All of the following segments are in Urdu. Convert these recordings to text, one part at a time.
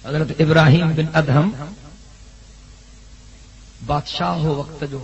حضرت ابراہیم بن ادہم بادشاہ ہو وقت جو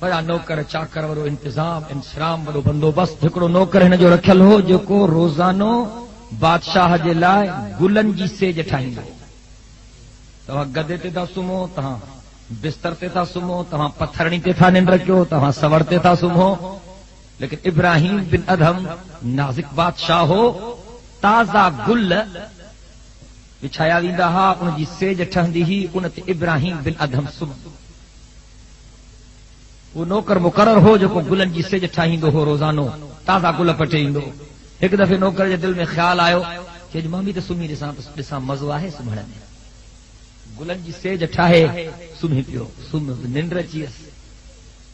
بڑا نوکر چاکر وڑو انتظام انسرام وڑو بندوبست ہکڑو نوکر ہن جو رکھل ہو جو روزانو بادشاہ جے لائے گلن جی سیج ٹھائیندو تہاں گدے تے تھا سمو تہاں بستر تے تھا سمو تہاں پتھرنی تے تھا ننڈ رکھو تہاں سور تے تھا سمو لیکن ابراہیم بن ادہم نازک بادشاہ ہو تازہ گل بچھایا ویندا ہا ان جی سیج ٹھہندی ہی ان تے ابراہیم بن ادہم سم وہ نوکر مقرر ہو جو کو گلن جی سیج ٹھاہیندو ہو روزانو تازہ گل پٹیندو ایک دفعے نوکر جے دل میں خیال آیو کہ مامی تے سمی ڈساں مزو ہے سمھڑ میں گلن جی سیج ٹھاہے سمھی پیو سم ننڈ چیس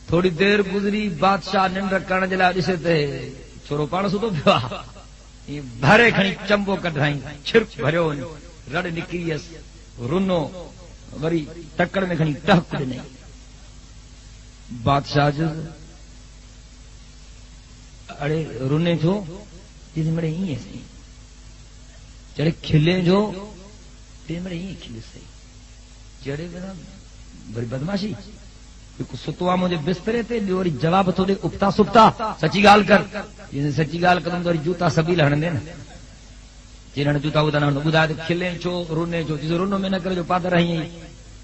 تھوڑی دیر گزری بادشاہ ننڈ کرن جے لا ڈسے تے چھورو پاڻ سوتو پیا یہ بھرے کھنی چمبو کڈھائیں چھرپ بھريو رڑ نکریس رنو وری ٹکڑ میں کھنی ٹہک ڏني بادشاہ جو اڑے رونے جو جس مڑے ہی سی جڑے کھلے جو تے مڑے ہی کھلے سی جڑے بڑی بدماشی ستوا مجھے بسترے تے اور جواب تو دے اپتا سپتا سچی گال کر جن سچی گال کروں تو جوتا سبھی لہن دے نا جنہاں جوتا ہوتا نہ بدا کھلے چو رونے جو جس رونو میں نہ کرے جو پاد رہی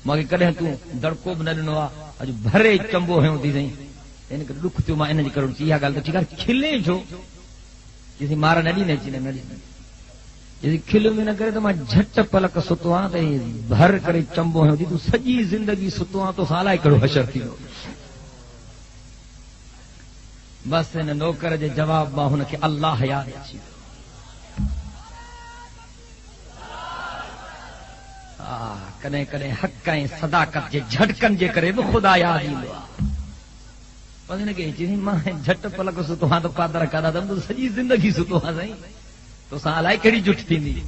مگے کڈے تو دڑکو نہ دنوا اج بھرے چمبو ہے دی سیں ان کے دکھ تو ما ان جی کروں چیا گال ٹھیک ہے کھلے جو جس مار نہ دی نہ چنے نہ دی جس کھلو میں نہ کرے تو ما جھٹ پلک ستوا تے بھر کرے چمبو ہے دی تو سجی زندگی ستوا تو سالا کرو حشر تھی بس نے نوکر جے جواب ما ہن کہ اللہ یاد اچھی کنے کنے حق ائیں صداقت جے جھٹکن جے کرے وہ خدا یاد ایندا پتہ نہ کہ جی ماں جھٹ پلک ستوا تو پادر کادا دم تو سجی زندگی ستوا سائیں تو سالائے کیڑی جھٹ تھیندی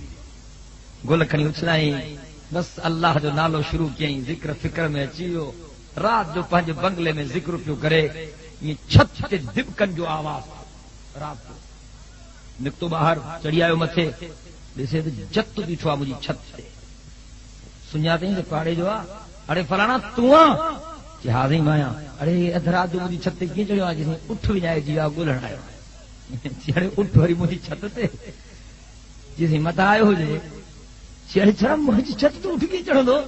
گل کھنی اچھلائیں بس اللہ جو نالو شروع کییں ذکر فکر میں اچیو رات جو پنج بنگلے میں ذکر کیوں کرے یہ چھت تے دبکن جو آواز رات کو نکتو باہر چڑھی آیو متھے ڈسے جت بیٹھوا مجھے چھت تے سنجاتے ہیں پاڑے جو اڑے فلانا تو جہاز ہی مایا اڑے ادھرا جو مجھے چھت کی چڑھو جس نے اٹھ بھی جائے جی گلن آئے چڑے اٹھ وری مجھے چھت تے جس مت آئے ہو جائے چڑے چڑھا مجھے چھت تو اٹھ کے چڑھ دو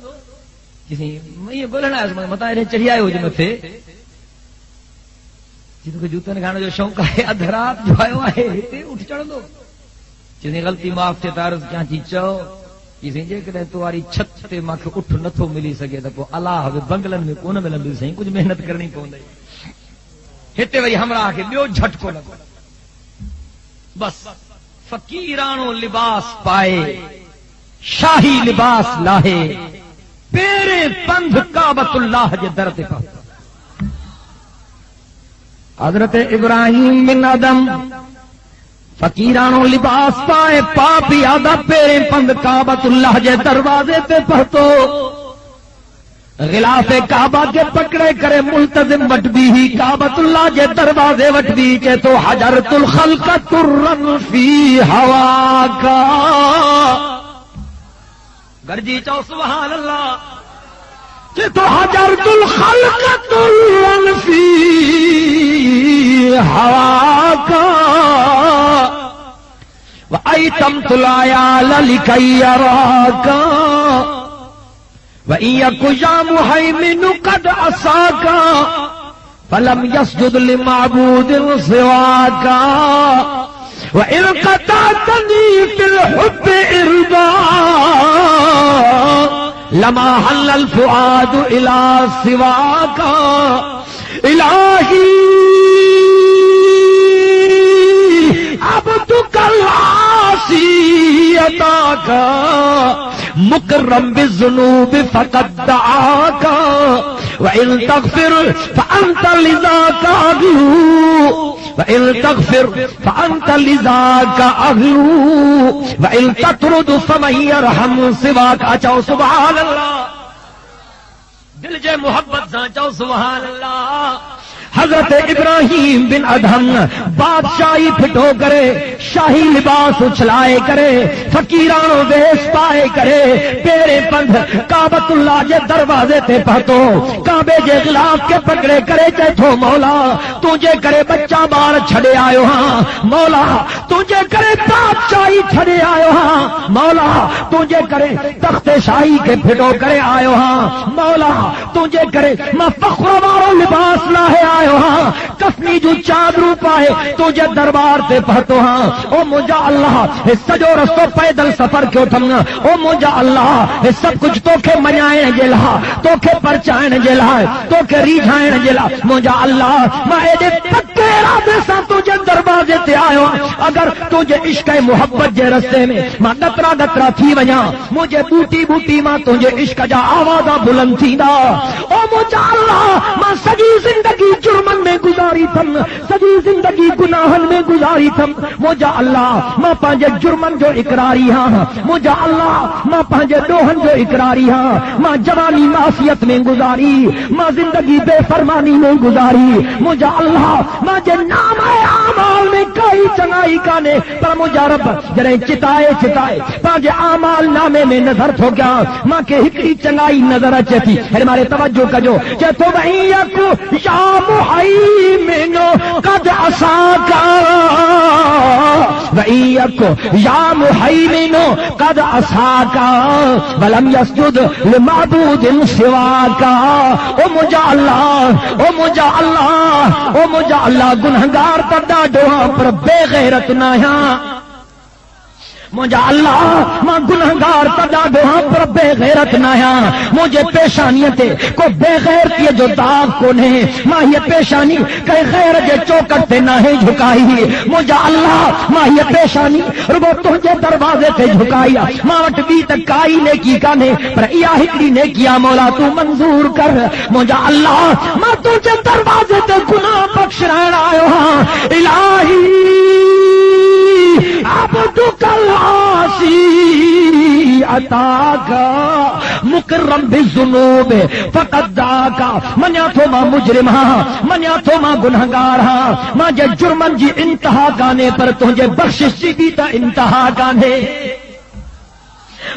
جس میں گلن آیا مت آئے چڑھی آئے ہو جی متھے جن کو جوتن کھانے جو شوق ہے ادھرات جو آئے اٹھ چڑھ دو جس غلطی معاف تھے تارز کیا چی چو تاری چھت تے ماں کے اٹھ نتھو ملی سکے تو اللہ بنگلن میں کون ملندی سہی کچھ محنت کرنی پوندی ہتے وری ہمراہ کے بیو جھٹکو لگو بس فقیرانو لباس پائے شاہی لباس لاہے پیرے پندھ کعبۃ اللہ جے در تے پا حضرت ابراہیم بن ادم فقیرانو لباس پائے پاپی آدھا پیرے پند کعبۃ اللہ جے دروازے تے پہتو غلاف کعبہ کے پکڑے کرے ملتزم وٹ بھی ہی کعبۃ اللہ جے دروازے وٹ بھی کہ تو حجرت الخلق ترن فی ہوا کا گرجی چو سبحان اللہ کہ تو حجرت الخلق ترن فی ہوا کا وَأَيْتَمْتُ الْعَيَالَ لِكَيْ يَرَاكَ وَإِنْ يَكُ يَا مُهَيْمِنُ قَدْ عَصَاكَ فَلَمْ يَسْجُدْ لِمَعْبُودٍ سِوَاكَ وَإِنْ قَطَعْتَنِي فِي الْحُبِّ إِرْضَاءً لَمَا حَلَّ الْفُؤَادُ إِلَى سِوَاكَ إِلَٰهِي عبدك العاصي أتاك مكرم بالذنوب فقد دعاك وإن تغفر فأنت لذاك أغلو وإن تغفر فأنت لذاك أغلو وإن تطرد فمن يرحم سواك أچاو سبحان اللہ دل جے محبت سان چاو سبحان اللہ حضرت ابراہیم بن ادہم بادشاہی پھٹو کرے، شاہی لباس اچھلائے کرے، فقیرانو ویس پائے کرے، پیرے پندھ کعبۃ اللہ جے دروازے تے پہتو، کعبے جے غلاف کے پکڑے کرے چیتھو مولا تجھے کرے بچہ بار چھڑے آئے ہاں، مولا تجھے کرے بادشاہی چھڑے آئے ہاں، مولا تجھے کرے تخت شاہی کے پھٹو کرے آئے ہاں، مولا تجھے کرے میں فخر وارو لباس لاہے آئے ہاں، کفنی جو چادرو پائے تجھے دربار تے پہتو ہاں، او مجھا اللہ سجو رستو پیدل سفر کیوں تھمنا، او مجھا اللہ سب کچھ تو کے منائیں جلا، تو کے پرچائیں جلا، تو کے ریجھائیں جلا، مجھا اللہ میں ایڈے پکے ارادے سا تجھے دروازے تے آئے ہاں، اگر تجھے عشق محبت جے رستے میں ماں گترا گترا تھی وجا، مجھے بوٹی بوٹی ماں تجھے عشق جا آوازہ بلند تھی دا، او مجھا اللہ ماں سجی زندگی جرمن میں گزاری تھم، سجی زندگی گناہن میں گزاری تھم، مجھا اللہ ماں پانجے جرمن جو اقراری ہاں، مجھا اللہ ماں پانجے دوہن جو اقراری ہاں، ماں جوانی معصیت میں گزاری، ماں زندگی بے فرمانی میں گزاری، مجھا اللہ ماں جے نام اعمال میں کئی چنائی کانے، پر مجھا رب جرے چتائے چتائے پانجے اعمال نامے میں نظر تھو گیا، ماں کے ہکڑی چنائی نظر اچے تھی، ہمارے توجہ کجو کہ تو بھئیکو یا محیمنو قد عصاکا، وَإِيَّكُ يَا مُحَيْمِنُ قَدْ عَصَاكَ وَلَمْ يَسْجُدْ لِمَعْبُودٍ سِوَاكَ، او مجھا اللہ، او مجھا اللہ، او مجھا اللہ گنہگار پردہ ڈوہاں پر بے غیرت نہ یہاں، مجھا اللہ ماں گنہگار تدا دوہاں پر بے غیرت نہ یہاں، مجھے پیشانیتے کو بے غیرتی جو داغ کو نہیں، ماں یہ پیشانی کئی غیر جے چوکٹتے نہ ہی جھکائی، مجھا اللہ ماں یہ پیشانی ربو تجھے دروازے تے جھکائی، ماں وٹ بھی تک کائی نے کی کانے پر یا ہکڑی نے کیا، مولا تو منظور کر، مجھا اللہ ماں تجھے دروازے تے گناہ بخش رہنا آئے ہاں، الہی عبدک العاصی عطاکا مکرم بالذنوب فقد داکا، منیا تو ماں مجرم ہاں، منیا تو ماں گنہگار ہاں، ماں جے جرمن جی انتہا کانے پر تجھے بخشش جی بھی تا انتہا کانے،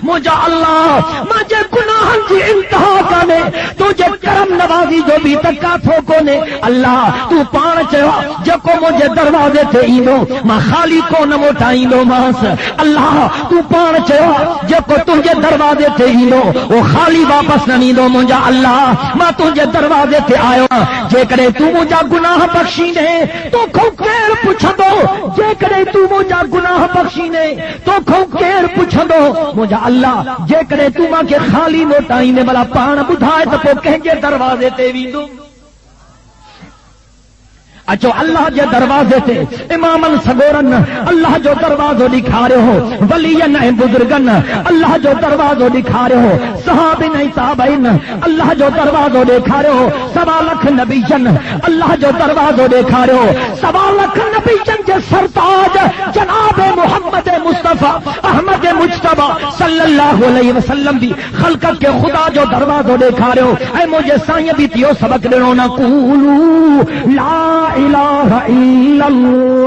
مجھا اللہ مجھے گناہن جی انتہا کانے تجھے کرم نوازی جو بھی تکا تھوکو نے، اللہ تو پان چاہا جو کو مجھے دروازے تھے ایندو ماں خالی کو نموٹا ایندو ماس، اللہ تو پان چاہا جو کو تجھے دروازے تھے ایندو وہ خالی واپس نہ نیندو، مجھا اللہ ماں تجھے دروازے تھے آئے جے کرے تو مجھا گناہ بخشی نے تو کھو کیر پوچھ دو، جے کرے تو مجھا گناہ بخشی نے تو کھو کیر پوچھ دو، مجھا اللہ جے کرے تو ماں کے خالی نوٹائی نے بلا پان بدھائے تو کو کہیں دروازے تے ویندو، اچھو اللہ جے دروازے تے امامن سگورن اللہ جو دروازو دکھا رہے ہو، ولین بزرگن اللہ جو دروازو دکھا رہے ہو، صحابین تابعین اللہ جو دروازو دکھا رہے ہو، 1.25 لاکھ نبی جن اللہ جو دروازو دکھا رہے ہو، 1.25 لاکھ نبی جن کے سرتاج جناب محمد مصطفیٰ احمد مجتبی صلی اللہ علیہ وسلم بھی خلقت کے خدا جو دروازو دکھا رہے ہو، اے مجھے سائیں بھی تیو سبق دینا نہ قولو لا الہ الا اللہ